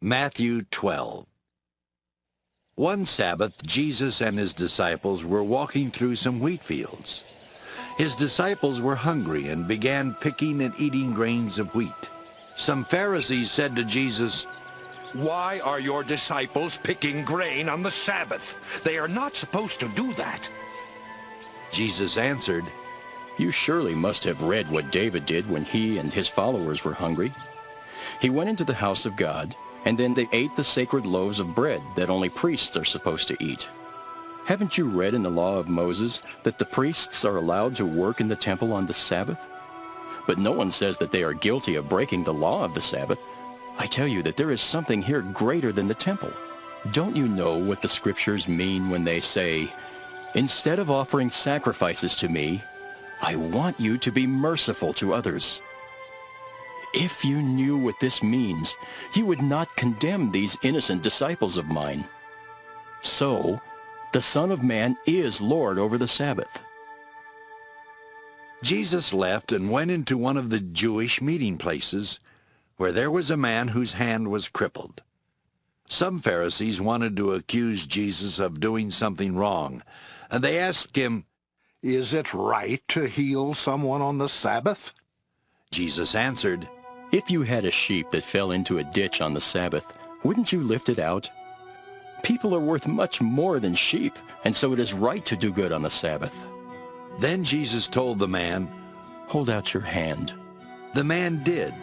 Matthew 12. One Sabbath, Jesus and his disciples were walking through some wheat fields. His disciples were hungry and began picking and eating grains of wheat. Some Pharisees said to Jesus, "Why are your disciples picking grain on the Sabbath? They are not supposed to do that." Jesus answered, "You surely must have read what David did when he and his followers were hungry. He went into the house of God, and then they ate the sacred loaves of bread that only priests are supposed to eat. Haven't you read in the law of Moses that the priests are allowed to work in the temple on the Sabbath? But no one says that they are guilty of breaking the law of the Sabbath. I tell you that there is something here greater than the temple. Don't you know what the scriptures mean when they say, 'Instead of offering sacrifices to me, I want you to be merciful to others'? If you knew what this means, you would not condemn these innocent disciples of mine. So, the Son of Man is Lord over the Sabbath." Jesus left and went into one of the Jewish meeting places, where there was a man whose hand was crippled. Some Pharisees wanted to accuse Jesus of doing something wrong, and they asked him, "Is it right to heal someone on the Sabbath?" Jesus answered, "If you had a sheep that fell into a ditch on the Sabbath, wouldn't you lift it out? People are worth much more than sheep, and so it is right to do good on the Sabbath." Then Jesus told the man, "Hold out your hand." The man did,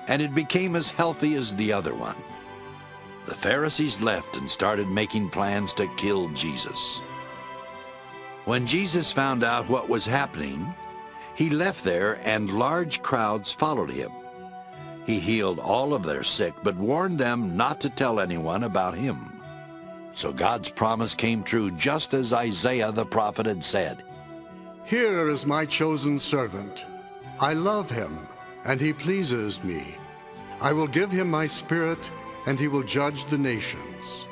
and it became as healthy as the other one. The Pharisees left and started making plans to kill Jesus. When Jesus found out what was happening, he left there and large crowds followed him. He healed all of their sick, but warned them not to tell anyone about him. So God's promise came true, just as Isaiah the prophet had said. "Here is my chosen servant. I love him, and he pleases me. I will give him my spirit, and he will judge the nations.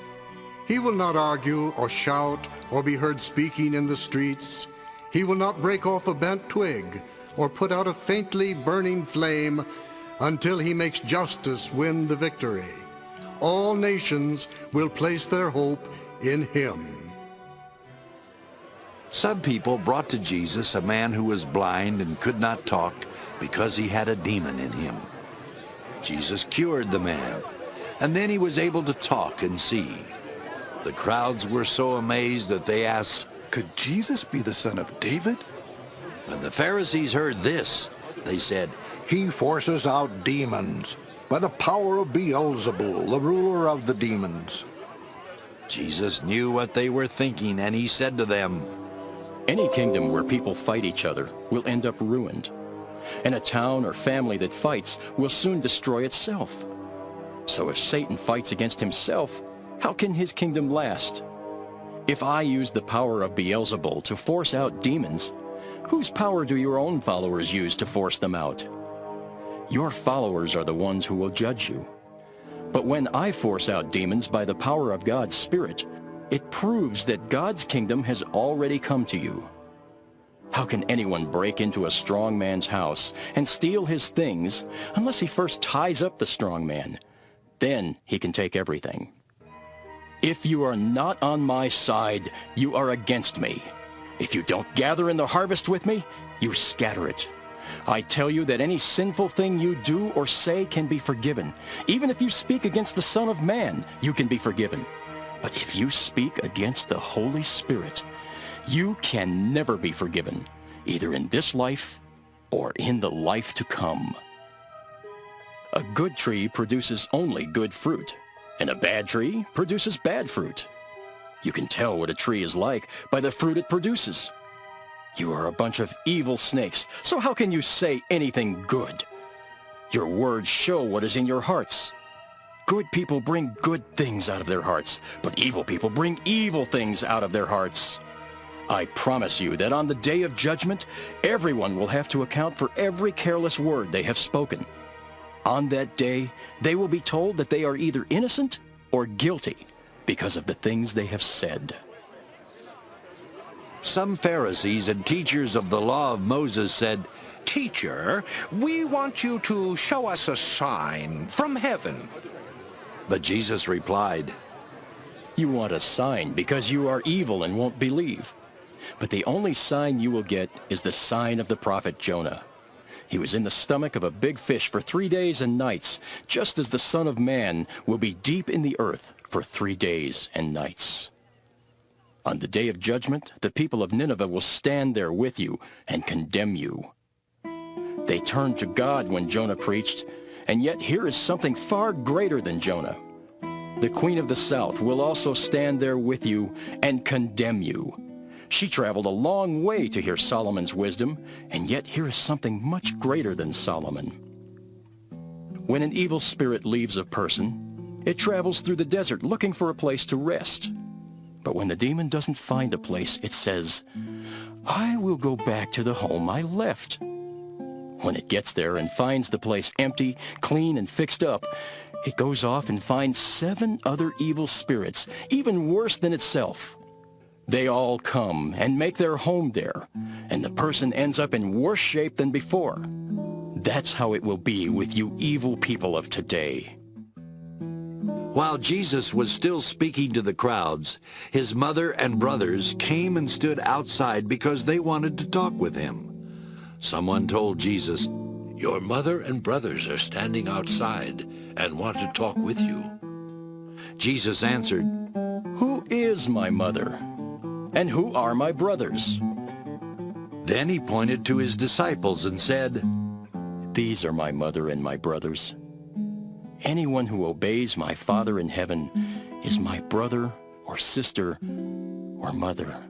He will not argue or shout or be heard speaking in the streets. He will not break off a bent twig or put out a faintly burning flame until he makes justice win the victory. All nations will place their hope in him." Some people brought to Jesus a man who was blind and could not talk because he had a demon in him. Jesus cured the man, and then he was able to talk and see. The crowds were so amazed that they asked, "Could Jesus be the son of David?" When the Pharisees heard this, they said, "He forces out demons by the power of Beelzebul, the ruler of the demons." Jesus knew what they were thinking, and he said to them, Any kingdom where people fight each other will end up ruined, and a town or family that fights will soon destroy itself. So if Satan fights against himself, how can his kingdom last? If I use the power of Beelzebul to force out demons, whose power do your own followers use to force them out? Your followers are the ones who will judge you. But when I force out demons by the power of God's Spirit, it proves that God's kingdom has already come to you. How can anyone break into a strong man's house and steal his things unless he first ties up the strong man? Then he can take everything. If you are not on my side, you are against me. If you don't gather in the harvest with me, you scatter it. I tell you that any sinful thing you do or say can be forgiven. Even if you speak against the Son of Man, you can be forgiven. But if you speak against the Holy Spirit, you can never be forgiven, either in this life or in the life to come. A good tree produces only good fruit, and a bad tree produces bad fruit. You can tell what a tree is like by the fruit it produces. You are a bunch of evil snakes, so how can you say anything good? Your words show what is in your hearts. Good people bring good things out of their hearts, but evil people bring evil things out of their hearts. I promise you that on the day of judgment, everyone will have to account for every careless word they have spoken. On that day, they will be told that they are either innocent or guilty because of the things they have said. Some Pharisees and teachers of the law of Moses said, "Teacher, we want you to show us a sign from heaven." But Jesus replied, You want a sign because you are evil and won't believe. But the only sign you will get is the sign of the prophet Jonah. He was in the stomach of a big fish for 3 days and nights, just as the Son of Man will be deep in the earth for 3 days and nights. On the day of judgment, the people of Nineveh will stand there with you and condemn you. They turned to God when Jonah preached, and yet here is something far greater than Jonah. The Queen of the South will also stand there with you and condemn you. She traveled a long way to hear Solomon's wisdom, and yet here is something much greater than Solomon. When an evil spirit leaves a person, it travels through the desert looking for a place to rest. But when the demon doesn't find a place, it says, I will go back to the home I left. When it gets there and finds the place empty, clean, and fixed up, it goes off and finds 7 other evil spirits, even worse than itself. They all come and make their home there, and the person ends up in worse shape than before. That's how it will be with you evil people of today. While Jesus was still speaking to the crowds, his mother and brothers came and stood outside because they wanted to talk with him. Someone told Jesus, Your mother and brothers are standing outside and want to talk with you. Jesus answered, Who is my mother? And who are my brothers? Then he pointed to his disciples and said, These are my mother and my brothers. Anyone who obeys my Father in heaven is my brother or sister or mother.